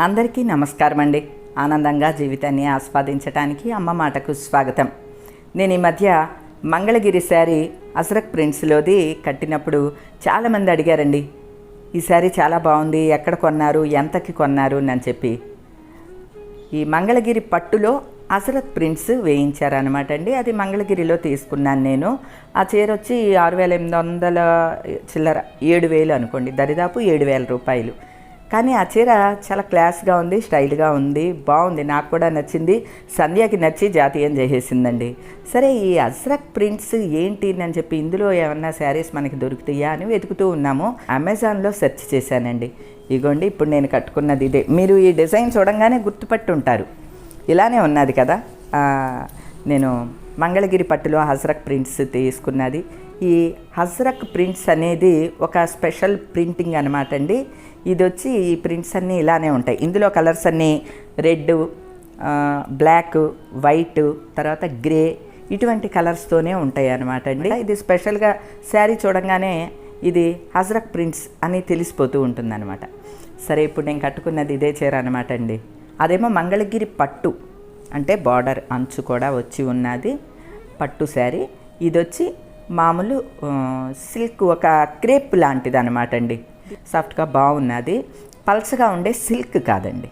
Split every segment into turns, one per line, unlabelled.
అందరికీ నమస్కారం అండి. ఆనందంగా జీవితాన్ని ఆస్వాదించడానికి అమ్మ మాటకు స్వాగతం. నేను ఈ మధ్య మంగళగిరి శారీ అజ్రక్ ప్రింట్స్లోది కట్టినప్పుడు చాలామంది అడిగారండి, ఈ శారీ చాలా బాగుంది, ఎక్కడ కొన్నారు, ఎంతకి కొన్నారు అని చెప్పి. ఈ మంగళగిరి పట్టులో అజ్రక్ ప్రింట్స్ వేయించారనమాట అండి. అది మంగళగిరిలో తీసుకున్నాను నేను. ఆ చీర వచ్చి 6,800 చిల్లర, 7,000 అనుకోండి, దరిదాపు 7,000 రూపాయలు. కానీ ఆ చీర చాలా క్లాస్గా ఉంది, స్టైల్గా ఉంది, బాగుంది, నాకు కూడా నచ్చింది. సంధ్యకి నచ్చి జాతీయం చేసేసిందండి. సరే, ఈ అజ్రక్ ప్రింట్స్ ఏంటి అని చెప్పి ఇందులో ఏమన్నా శారీస్ మనకి దొరుకుతాయా అని వెతుకుతూ ఉన్నాము. అమెజాన్లో సెర్చ్ చేశానండి. ఇగోండి, ఇప్పుడు నేను కట్టుకున్నది ఇదే. మీరు ఈ డిజైన్ చూడంగానే గుర్తుపట్టి ఉంటారు, ఇలానే ఉన్నది కదా. నేను మంగళగిరి పట్టులో అజ్రక్ ప్రింట్స్ తీసుకున్నది. ఈ అజ్రక్ ప్రింట్స్ అనేది ఒక స్పెషల్ ప్రింటింగ్ అనమాట అండి. ఇది వచ్చి ఈ ప్రింట్స్ అన్నీ ఇలానే ఉంటాయి. ఇందులో కలర్స్ అన్నీ రెడ్, బ్లాక్, వైట్, తర్వాత గ్రే, ఇటువంటి కలర్స్తోనే ఉంటాయి అన్నమాట అండి. ఇది స్పెషల్గా శారీ చూడంగానే ఇది అజ్రక్ ప్రింట్స్ అని తెలిసిపోతూ ఉంటుందన్నమాట. సరే, ఇప్పుడు నేను కట్టుకున్నది ఇదే చీర అనమాట అండి. అదేమో మంగళగిరి పట్టు, అంటే బార్డర్ అంచు కూడా వచ్చి ఉన్నది పట్టు శారీ. ఇది వచ్చి మామూలు సిల్క్, ఒక క్రేప్ లాంటిది అనమాట అండి. సాఫ్ట్గా బాగున్నది, పల్చగా ఉండే సిల్క్ కాదండి,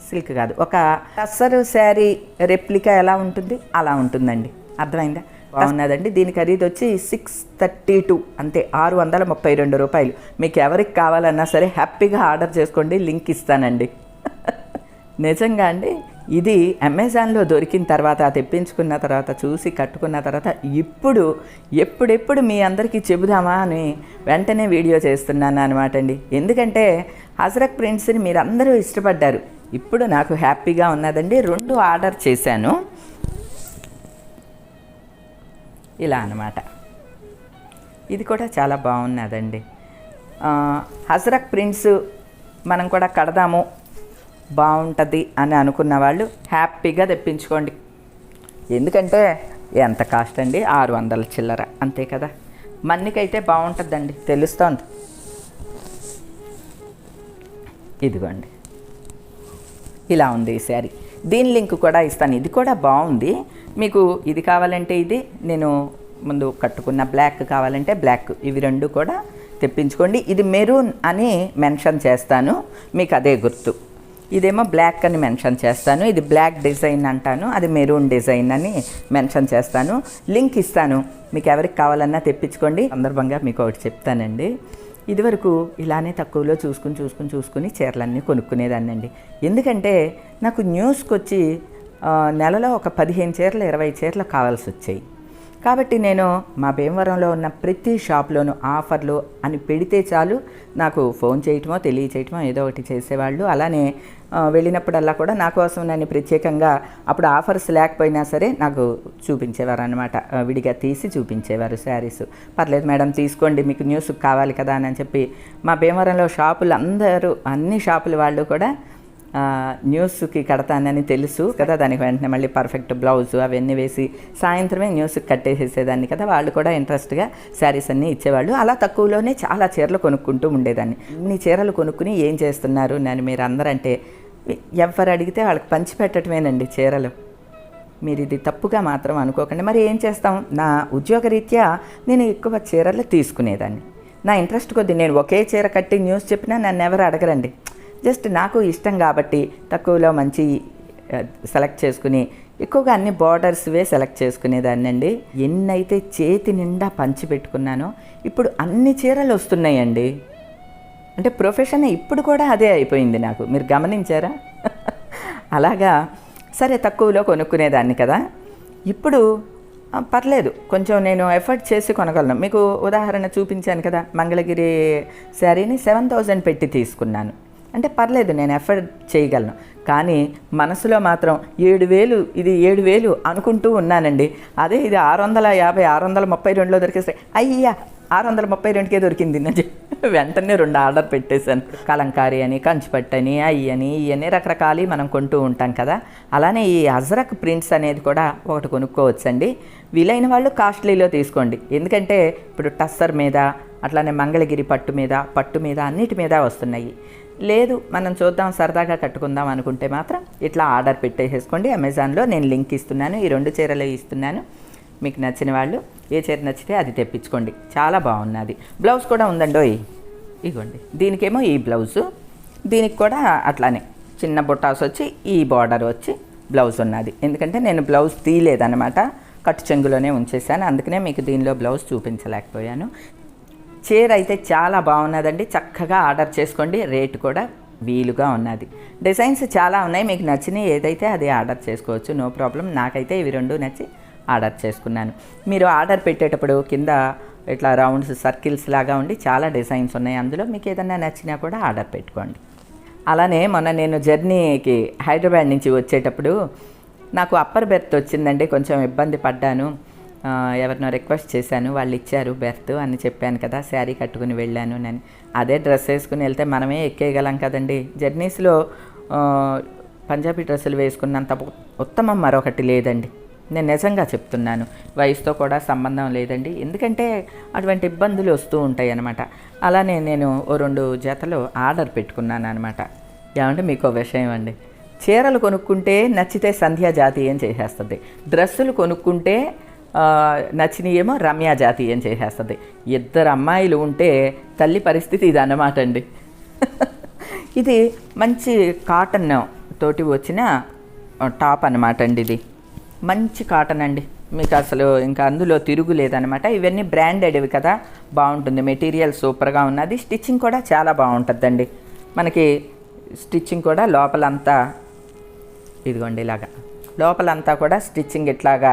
సిల్క్ కాదు. ఒక టస్సర్ శారీ రెప్లికా ఎలా ఉంటుంది అలా ఉంటుందండి. అర్థమైందా? బాగున్నదండి. దీని ఖరీదు వచ్చి 632, అంతే, 632 రూపాయలు. మీకు ఎవరికి కావాలన్నా సరే హ్యాపీగా ఆర్డర్ చేసుకోండి, లింక్ ఇస్తానండి. నిజంగా అండి, ఇది అమెజాన్లో దొరికిన తర్వాత, తెప్పించుకున్న తర్వాత, చూసి కట్టుకున్న తర్వాత ఎప్పుడెప్పుడు మీ అందరికీ చెబుదామా అని వెంటనే వీడియో చేస్తున్నాను అనమాట అండి. ఎందుకంటే అజ్రక్ ప్రింట్స్ని మీరు అందరూ ఇష్టపడ్డారు. ఇప్పుడు నాకు హ్యాపీగా ఉన్నదండి. 2 ఆర్డర్ చేశాను ఇలా అనమాట. ఇది కూడా చాలా బాగున్నదండి. అజ్రక్ ప్రింట్స్ మనం కూడా కడదాము, బాగుంటుంది అని అనుకున్న వాళ్ళు హ్యాపీగా తెప్పించుకోండి. ఎందుకంటే ఎంత కాస్ట్ అండి, 600 చిల్లర, అంతే కదా. మన్నికైతే బాగుంటుందండి, తెలుస్తోంది. ఇదిగోండి, ఇలా ఉంది ఈ శారీ. దీని లింక్ కూడా ఇస్తాను. ఇది కూడా బాగుంది. మీకు ఇది కావాలంటే ఇది, నేను ముందు కట్టుకున్న బ్లాక్ కావాలంటే బ్లాక్, ఇవి 2 కూడా తెప్పించుకోండి. ఇది మెరూన్ అని మెన్షన్ చేస్తాను, మీకు అదే గుర్తు. ఇదేమో బ్లాక్ అని మెన్షన్ చేస్తాను, ఇది బ్లాక్ డిజైన్ అంటాను, అది మెరూన్ డిజైన్ అని మెన్షన్ చేస్తాను. లింక్ ఇస్తాను, మీకు ఎవరికి కావాలన్నా తెప్పించుకోండి. సందర్భంగా మీకు ఒకటి చెప్తానండి. ఇదివరకు ఇలానే తక్కువలో చూసుకుని చీరలన్నీ కొనుక్కునేదాన్ని అండి. ఎందుకంటే నాకు న్యూస్కి వచ్చి నెలలో ఒక 15 చీరలు 20 చీరలు కావాల్సి వచ్చాయి. కాబట్టి నేను మా భీమవరంలో ఉన్న ప్రతి షాప్లోనూ ఆఫర్లు అని పెడితే చాలు, నాకు ఫోన్ చేయటమో తెలియచేయటమో ఏదో ఒకటి చేసేవాళ్ళు. అలానే వెళ్ళినప్పుడల్లా కూడా నా కోసం నన్ను ప్రత్యేకంగా, అప్పుడు ఆఫర్స్ లేకపోయినా సరే నాకు చూపించేవారు అనమాట, విడిగా తీసి చూపించేవారు శారీస్. పర్లేదు మేడం తీసుకోండి, మీకు న్యూస్ కావాలి కదా అని చెప్పి మా భీమవరంలో షాపులు అందరూ, అన్ని షాపుల వాళ్ళు కూడా న్యూస్కి కడతానని తెలుసు కదా. దానికి వెంటనే మళ్ళీ పర్ఫెక్ట్ బ్లౌజు అవన్నీ వేసి సాయంత్రమే న్యూస్కి కట్టేసేసేదాన్ని కదా. వాళ్ళు కూడా ఇంట్రెస్ట్గా శారీస్ అన్నీ ఇచ్చేవాళ్ళు. అలా తక్కువలోనే చాలా చీరలు కొనుక్కుంటూ ఉండేదాన్ని. ఇన్ని చీరలు కొనుక్కుని ఏం చేస్తున్నారు నేను మీరు అందరంటే, ఎవరు అడిగితే వాళ్ళకి పంచిపెట్టడమేనండి చీరలు. మీరు ఇది తప్పుగా మాత్రం అనుకోకండి. మరి ఏం చేస్తాం, నా ఉద్యోగరీత్యా నేను ఎక్కువ చీరలు తీసుకునేదాన్ని. నా ఇంట్రెస్ట్ కొద్దీ నేను ఒకే చీర కట్టి న్యూస్ చెప్పినా నన్ను ఎవరు అడగరండి. జస్ట్ నాకు ఇష్టం కాబట్టి తక్కువలో మంచి సెలెక్ట్ చేసుకుని, ఎక్కువగా అన్ని బార్డర్స్వే సెలెక్ట్ చేసుకునేదాన్ని అండి. ఎన్నైతే చేతి నిండా పంచి పెట్టుకున్నానో ఇప్పుడు అన్ని చీరలు వస్తున్నాయండి. అంటే ప్రొఫెషన్ ఇప్పుడు కూడా అదే అయిపోయింది నాకు, మీరు గమనించారా? అలాగా సరే, తక్కువలో కొనుక్కునేదాన్ని కదా. ఇప్పుడు పర్లేదు, కొంచెం నేను ఎఫర్ట్ చేసి కొనగలను. మీకు ఉదాహరణ చూపించాను కదా, మంగళగిరి శారీని 7,000 పెట్టి తీసుకున్నాను. అంటే పర్లేదు, నేను ఎఫర్ట్ చేయగలను. కానీ మనసులో మాత్రం 7,000, ఇది 7,000 అనుకుంటూ ఉన్నానండి. అదే ఇది 650, 632లో దొరికేస్తే అయ్యా 632కే దొరికింది అని వెంటనే 2 ఆర్డర్ పెట్టేశాను. కలంకారీ అని, కంచిపట్టు అని, అయ్యని ఇవన్నీ రకరకాలు మనం కొంటూ ఉంటాం కదా. అలానే ఈ అజ్రక్ ప్రింట్స్ అనేది కూడా ఒకటి కొనుక్కోవచ్చండి. వీలైన వాళ్ళు కాస్ట్లీలో తీసుకోండి. ఎందుకంటే ఇప్పుడు టస్సర్ మీద, అట్లానే మంగళగిరి పట్టు మీద అన్నిటి మీద వస్తున్నాయి. లేదు మనం చూద్దాం సరదాగా కట్టుకుందాం అనుకుంటే మాత్రం ఇట్లా ఆర్డర్ పెట్టేసేసుకోండి. అమెజాన్లో నేను లింక్ ఇస్తున్నాను, ఈ 2 చీరలు ఇస్తున్నాను. మీకు నచ్చిన వాళ్ళు ఏ చీర నచ్చితే అది తెప్పించుకోండి. చాలా బాగున్నది. బ్లౌజ్ కూడా ఉందండోయ్, ఇగోండి. దీనికేమో ఈ బ్లౌజు, దీనికి కూడా అట్లానే చిన్న బుట్టాస్ వచ్చి ఈ బార్డర్ వచ్చి బ్లౌజ్ ఉన్నది. ఎందుకంటే నేను బ్లౌజ్ తీయలేదన్నమాట, కట్టు చెంగులోనే ఉంచేసాను, అందుకనే మీకు దీనిలో బ్లౌజ్ చూపించలేకపోయాను. చీర అయితే చాలా బాగున్నదండి. చక్కగా ఆర్డర్ చేసుకోండి. రేటు కూడా వీలుగా ఉన్నది. డిజైన్స్ చాలా ఉన్నాయి, మీకు నచ్చినవి ఏదైతే అది ఆర్డర్ చేసుకోవచ్చు, నో ప్రాబ్లం. నాకైతే ఇవి 2 నచ్చి ఆర్డర్ చేసుకున్నాను. మీరు ఆర్డర్ పెట్టేటప్పుడు కింద ఇట్లా రౌండ్స్ సర్కిల్స్ లాగా ఉండి చాలా డిజైన్స్ ఉన్నాయి, అందులో మీకు ఏదైనా నచ్చినా కూడా ఆర్డర్ పెట్టుకోండి. అలానే మొన్న నేను జర్నీకి హైదరాబాద్ నుంచి వచ్చేటప్పుడు నాకు అప్పర్ బెర్త్ వచ్చిందండి. కొంచెం ఇబ్బంది పడ్డాను, ఎవరినో రిక్వెస్ట్ చేశాను, వాళ్ళు ఇచ్చారు బెర్త్ అని చెప్పాను కదా. శారీ కట్టుకుని వెళ్ళాను నేను. అదే డ్రెస్ వేసుకుని వెళ్తే మనమే ఎక్కేయగలం కదండి. జర్నీస్లో పంజాబీ డ్రెస్సులు వేసుకున్నంత ఉత్తమం మరొకటి లేదండి. నేను నిజంగా చెప్తున్నాను, వయసుతో కూడా సంబంధం లేదండి. ఎందుకంటే అటువంటి ఇబ్బందులు వస్తూ ఉంటాయి అన్నమాట. అలానే నేను ఓ 2 జతలు ఆర్డర్ పెట్టుకున్నాను అనమాట. ఏమంటే మీకు విషయం అండి, చీరలు కొనుక్కుంటే నచ్చితే సంధ్యా జాతీయం చేసేస్తుంది, డ్రెస్సులు కొనుక్కుంటే నచ్చినయేమో రమ్య జాతీయం చేసేస్తుంది. 2 అమ్మాయిలు ఉంటే తల్లి పరిస్థితి ఇది అన్నమాట అండి. ఇది మంచి కాటన్ తోటి వచ్చిన టాప్ అన్నమాట అండి. ఇది మంచి కాటన్ అండి, మీకు అసలు ఇంకా అందులో తిరుగులేదనమాట. ఇవన్నీ బ్రాండెడ్వి కదా, బాగుంటుంది. మెటీరియల్ సూపర్గా ఉన్నది. స్టిచ్చింగ్ కూడా చాలా బాగుంటుందండి. మనకి స్టిచ్చింగ్ కూడా లోపలంతా ఇదిగోండి ఇలాగా, లోపలంతా కూడా స్టిచ్చింగ్ ఇట్లాగా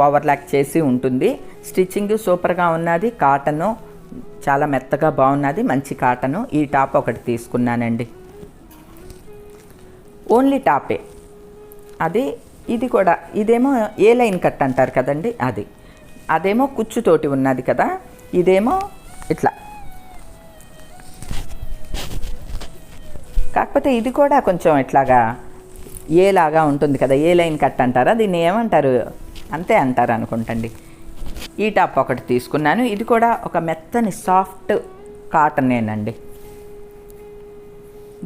ఓవర్లాక్ చేసి ఉంటుంది. స్టిచ్చింగ్ సూపర్గా ఉన్నది. కాటను చాలా మెత్తగా బాగున్నది, మంచి కాటను. ఈ టాప్ ఒకటి తీసుకున్నానండి, ఓన్లీ టాపే అది. ఇది కూడా ఇదేమో ఏ లైన్ కట్ అంటారు కదండి, అదేమో కుచ్చుతోటి ఉన్నది కదా, ఇదేమో ఇట్లా. కాకపోతే ఇది కూడా కొంచెం ఇట్లాగా ఏలాగా ఉంటుంది కదా, ఏ లైన్ కట్ అంటారా, దీన్ని ఏమంటారు, అంతే అంటారు అనుకుంటండి. ఈ టాప్ ఒకటి తీసుకున్నాను. ఇది కూడా ఒక మెత్తని సాఫ్ట్ కాటనేనండి.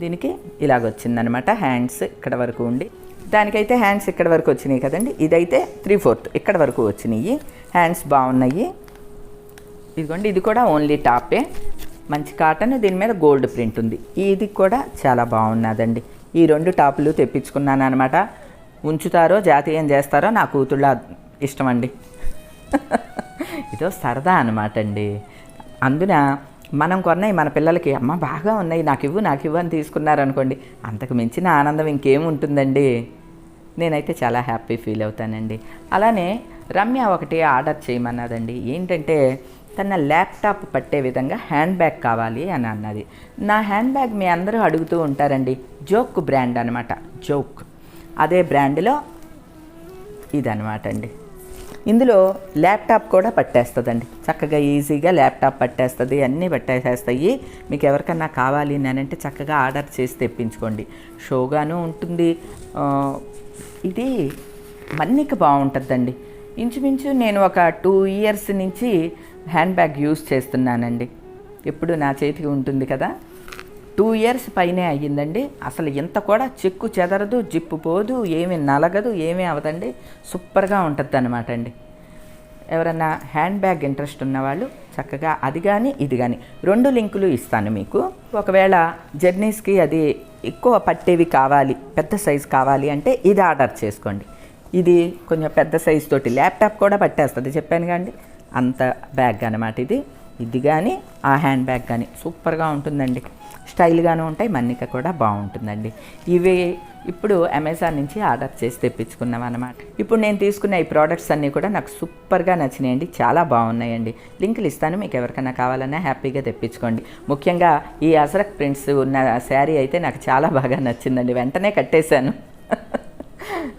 దీనికి ఇలాగొచ్చిందనమాట. హ్యాండ్స్ ఇక్కడ వరకు ఉండి, దానికైతే హ్యాండ్స్ ఇక్కడ వరకు వచ్చినాయి కదండి, ఇదైతే 3/4 ఇక్కడ వరకు వచ్చినాయి. హ్యాండ్స్ బాగున్నాయి. ఇదిగోండి, ఇది కూడా ఓన్లీ టాపే, మంచి కాటన్, దీని మీద గోల్డ్ ప్రింట్ ఉంది. ఇది కూడా చాలా బాగున్నదండి. ఈ 2 టాపులు తెప్పించుకున్నాను అనమాట. ఉంచుతారో జాతీయం చేస్తారో నా కూతుళ్ళ ఇష్టం అండి. ఇదో సరదా అనమాట అండి. అందున మనం కొన్నాయి మన పిల్లలకి, అమ్మ బాగా ఉన్నాయి నాకు ఇవ్వు అని తీసుకున్నారనుకోండి, అంతకు మించిన ఆనందం ఇంకేముంటుందండి. నేనైతే చాలా హ్యాపీ ఫీల్ అవుతానండి. అలానే రమ్య ఒకటి ఆర్డర్ చేయమన్నదండి. ఏంటంటే తన ల్యాప్టాప్ పట్టే విధంగా హ్యాండ్ బ్యాగ్ కావాలి అని అన్నది. నా హ్యాండ్ బ్యాగ్ మీ అందరూ అడుగుతూ ఉంటారండి, జోక్ బ్రాండ్ అనమాట, జోక్. అదే బ్రాండ్లో ఇదనమాట అండి. ఇందులో ల్యాప్టాప్ కూడా పట్టేస్తుందండి, చక్కగా ఈజీగా ల్యాప్టాప్ పట్టేస్తుంది, అన్నీ పట్టేసేస్తాయి. మీకు ఎవరికన్నా కావాలి అని అంటే చక్కగా ఆర్డర్ చేసి తెప్పించుకోండి, షోగాను ఉంటుంది. ఇది మన్నిక బాగుంటుందండి. ఇంచుమించు నేను ఒక 2 years నుంచి హ్యాండ్ బ్యాగ్ యూజ్ చేస్తున్నానండి. ఎప్పుడు నా చేతికి ఉంటుంది కదా, 2 years పైనే అయ్యిందండి. అసలు ఎంత కూడా చెక్కు చెదరదు, జిప్పు పోదు, ఏమీ నలగదు, ఏమీ అవదండి. సూపర్గా ఉంటుంది అన్నమాట అండి. ఎవరన్నా హ్యాండ్ బ్యాగ్ ఇంట్రెస్ట్ ఉన్నవాళ్ళు చక్కగా అది కానీ ఇది కానీ 2 లింకులు ఇస్తాను మీకు. ఒకవేళ జర్నీస్కి అది ఎక్కువ పట్టేవి కావాలి, పెద్ద సైజు కావాలి అంటే ఇది ఆర్డర్ చేసుకోండి. ఇది కొంచెం పెద్ద సైజు తోటి ల్యాప్టాప్ కూడా పట్టేస్తుంది, చెప్పాను కాండి, అంత బ్యాగ్ అనమాట ఇది. ఇది కానీ ఆ హ్యాండ్ బ్యాగ్ కానీ సూపర్గా ఉంటుందండి, స్టైల్గాను ఉంటాయి, మన్నిక కూడా బాగుంటుందండి. ఇవి ఇప్పుడు అమెజాన్ నుంచి ఆర్డర్ చేసి తెప్పించుకున్నాం అన్నమాట. ఇప్పుడు నేను తీసుకున్న ఈ ప్రోడక్ట్స్ అన్నీ కూడా నాకు సూపర్గా నచ్చినాయండి, చాలా బాగున్నాయండి. లింకులు ఇస్తాను, మీకు ఎవరికైనా కావాలన్నా హ్యాపీగా తెప్పించుకోండి. ముఖ్యంగా ఈ అజరక్ ప్రింట్స్ ఉన్న శారీ అయితే నాకు చాలా బాగా నచ్చిందండి, వెంటనే కట్టేశాను.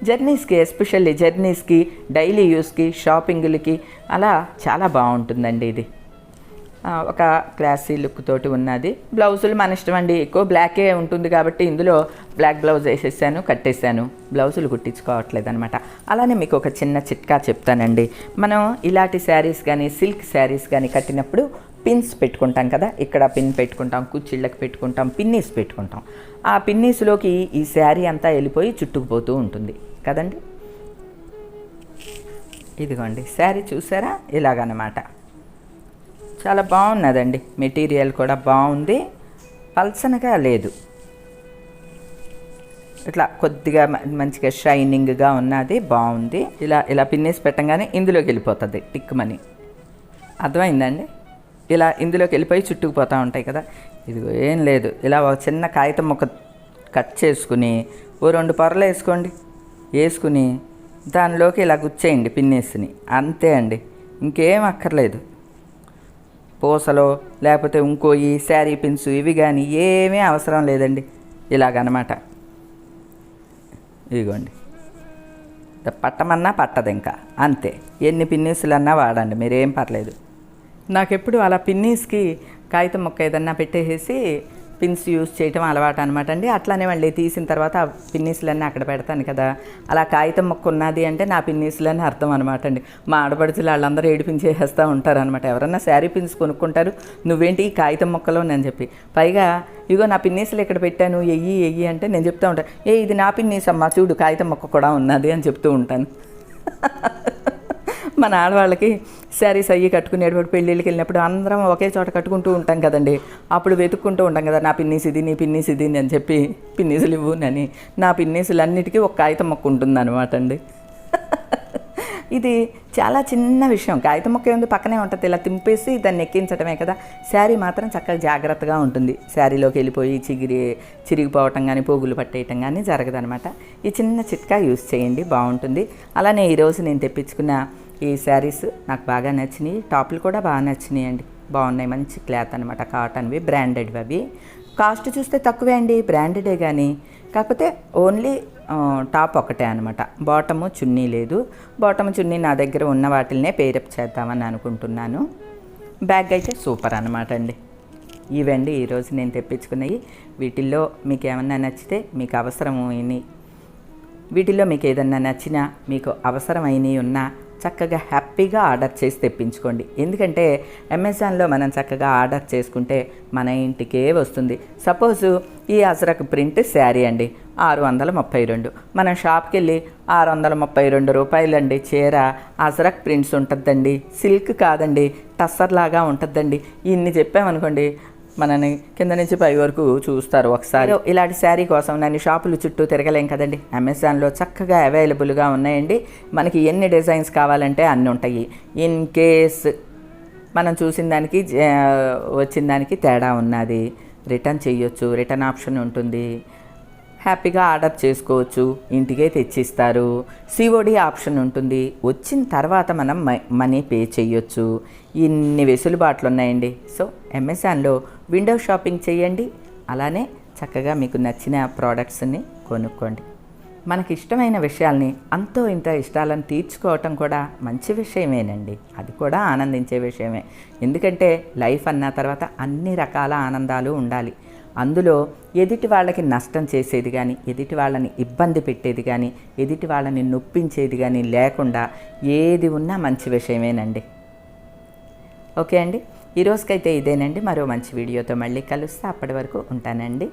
జర్నీస్కి, ఎస్పెషల్లీ జర్నీస్కి, డైలీ యూస్కి, షాపింగ్లకి అలా చాలా బాగుంటుందండి. ఇది ఒక క్లాసీ లుక్ తోటి ఉన్నది. బ్లౌజులు మన ఇష్టం అండి, ఎక్కువ బ్లాకే ఉంటుంది కాబట్టి ఇందులో బ్లాక్ బ్లౌజ్ వేసేసాను, కట్టేసాను, బ్లౌజులు కుట్టించుకోవట్లేదు అనమాట. అలానే మీకు ఒక చిన్న చిట్కా చెప్తానండి. మనం ఇలాంటి శారీస్ కానీ సిల్క్ శారీస్ కానీ కట్టినప్పుడు పిన్స్ పెట్టుకుంటాం కదా, ఇక్కడ పిన్ పెట్టుకుంటాం, కుచ్చిళ్ళకి పెట్టుకుంటాం, పిన్నీస్ పెట్టుకుంటాం. ఆ పిన్నీస్లోకి ఈ శారీ అంతా వెళ్ళిపోయి చుట్టుకుపోతూ ఉంటుంది కదండి. ఇదిగోండి శారీ చూసారా, ఇలాగనమాట. చాలా బాగున్నదండి, మెటీరియల్ కూడా బాగుంది, పల్చనగా లేదు, ఇట్లా కొద్దిగా మంచిగా షైనింగ్గా ఉన్నది, బాగుంది. ఇలా ఇలా పిన్నేసి పెట్టంగానే ఇందులోకి వెళ్ళిపోతుంది టిక్కుమని, అర్థమైందండి. ఇలా ఇందులోకి వెళ్ళిపోయి చుట్టుకుపోతూ ఉంటాయి కదా. ఇదిగో ఏం లేదు, ఇలా ఒక చిన్న కాగితం ముక్క కట్ చేసుకుని ఓ 2 పొరలు వేసుకోండి, వేసుకుని దానిలోకి ఇలా గుచ్చేయండి పిన్నేసిని, అంతే అండి, ఇంకేం అక్కర్లేదు. పూసలో లేకపోతే ఇంకో ఈ శారీ పిన్స్ ఇవి కానీ ఏమీ అవసరం లేదండి. ఇలాగనమాట. ఇదిగోండి, పట్టమన్నా పట్టదు, ఇంకా అంతే. ఎన్ని పిన్నీసులన్నా వాడండి, మీరేం పర్లేదు. నాకెప్పుడు అలా పిన్నీస్కి కాగితం ముక్క ఏదన్నా పెట్టేసి పిన్స్ యూజ్ చేయటం అలవాటు అనమాట అండి. అట్లానే మళ్ళీ తీసిన తర్వాత ఆ పిన్నీసులన్నీ అక్కడ పెడతాను కదా, అలా కాగితం ముక్క ఉన్నది అంటే నా పిన్నీసులని అర్థం అనమాట అండి. మా ఆడపడుచులు వాళ్ళందరూ ఏడిపించేస్తూ ఉంటారు అనమాట. ఎవరన్నా శారీ పిన్స్ కొనుక్కుంటారు, నువ్వేంటి ఈ కాగితం ముక్కలో అని చెప్పి. పైగా ఇగో నా పిన్నీసులు ఇక్కడ పెట్టాను, ఎయ్యి అంటే నేను చెప్తూ ఉంటాను, ఇది నా పిన్నీస్ అమ్మా చూడు, కాగితం ముక్క కూడా ఉన్నది అని చెప్తూ ఉంటాను. మన ఆడవాళ్ళకి శారీస్ అయ్యి కట్టుకునేటప్పుడు పెళ్ళిళ్ళకి వెళ్ళినప్పుడు అందరం ఒకే చోట కట్టుకుంటూ ఉంటాం కదండి. అప్పుడు వెతుక్కుంటూ ఉంటాం కదా, నా పిన్నీస్ ఇది, నీ పిన్నీస్ ఇది అని చెప్పి, పిన్నీసులు ఇవ్వునని. నా పిన్నీసులన్నిటికీ ఒక కాగితం మొక్క ఉంటుంది అనమాట అండి. ఇది చాలా చిన్న విషయం, కాగితం మొక్క ఉంది పక్కనే ఉంటుంది, ఇలా తింపేసి దాన్ని ఎక్కించడమే కదా. శారీ మాత్రం చక్కగా జాగ్రత్తగా ఉంటుంది, శారీలోకి వెళ్ళిపోయి చిరిగిపోవటం కానీ పోగులు పట్టేయటం కానీ జరగదనమాట. ఈ చిన్న చిట్కా యూస్ చేయండి, బాగుంటుంది. అలానే ఈరోజు నేను తెప్పించుకున్న ఈ శారీస్ నాకు బాగా నచ్చినాయి, టాపులు కూడా బాగా నచ్చినాయి అండి, బాగున్నాయి. మంచి క్లాత్ అనమాట, కాటన్వి, బ్రాండెడ్వి. అవి కాస్ట్ చూస్తే తక్కువే అండి, బ్రాండెడే కానీ, కాకపోతే ఓన్లీ టాప్ ఒకటే అనమాట, బాటము చున్నీ లేదు. బాటము చున్నీ నా దగ్గర ఉన్న వాటిల్నే పేరప్ చేద్దామని అనుకుంటున్నాను. బ్యాగ్ అయితే సూపర్ అనమాట అండి. ఇవండి ఈరోజు నేను తెప్పించుకున్నవి. వీటిల్లో మీకు ఏమన్నా నచ్చితే, మీకు అవసరమైనవి, వీటిల్లో మీకు ఏదన్నా నచ్చినా, మీకు అవసరమైనవి ఉన్నా చక్కగా హ్యాపీగా ఆర్డర్ చేసి తెప్పించుకోండి. ఎందుకంటే అమెజాన్లో మనం చక్కగా ఆర్డర్ చేసుకుంటే మన ఇంటికే వస్తుంది. సపోజు ఈ అజరక్ ప్రింట్ శారీ అండి 632, మనం షాప్కి వెళ్ళి 632 రూపాయలండి చీర, అజరక్ ప్రింట్స్ ఉంటుందండి, సిల్క్ కాదండి, టస్సర్ లాగా ఉంటుందండి. ఇన్ని చెప్పామనుకోండి, మనని కింద నుంచి పై వరకు చూస్తారు. ఒకసారి ఇలాంటి శారీ కోసం నన్ను షాపులు చుట్టూ తిరగలేం కదండి. అమెజాన్లో చక్కగా అవైలబుల్గా ఉన్నాయండి. మనకి ఎన్ని డిజైన్స్ కావాలంటే అన్నీ ఉంటాయి. ఇన్ కేస్ మనం చూసిన దానికి వచ్చిన దానికి తేడా ఉన్నది, రిటర్న్ చేయొచ్చు, రిటర్న్ ఆప్షన్ ఉంటుంది. హ్యాపీగా ఆర్డర్ చేసుకోవచ్చు, ఇంటికే తెచ్చిస్తారు. సిఓడి ఆప్షన్ ఉంటుంది. వచ్చిన తర్వాత మనం మనీ పే చేయొచ్చు. ఇన్ని వెసులుబాట్లు ఉన్నాయండి. సో అమెజాన్లో విండో షాపింగ్ చేయండి, అలానే చక్కగా మీకు నచ్చిన ప్రోడక్ట్స్ని కొనుక్కోండి. మనకి ఇష్టమైన విషయాల్ని, అంతో ఇంత ఇష్టాలను తీర్చుకోవటం కూడా మంచి విషయమేనండి, అది కూడా ఆనందించే విషయమే. ఎందుకంటే లైఫ్ అన్న తర్వాత అన్ని రకాల ఆనందాలు ఉండాలి. అందులో ఎదుటి వాళ్ళకి నష్టం చేసేది కానీ, ఎదుటి వాళ్ళని ఇబ్బంది పెట్టేది కానీ, ఎదుటి వాళ్ళని నొప్పించేది కానీ లేకుండా ఏది ఉన్నా మంచి విషయమేనండి. ఓకే అండి, ఈరోజుకైతే ఇదేనండి. మరో మంచి వీడియోతో మళ్ళీ కలుస్తే, అప్పటి వరకు ఉంటానండి.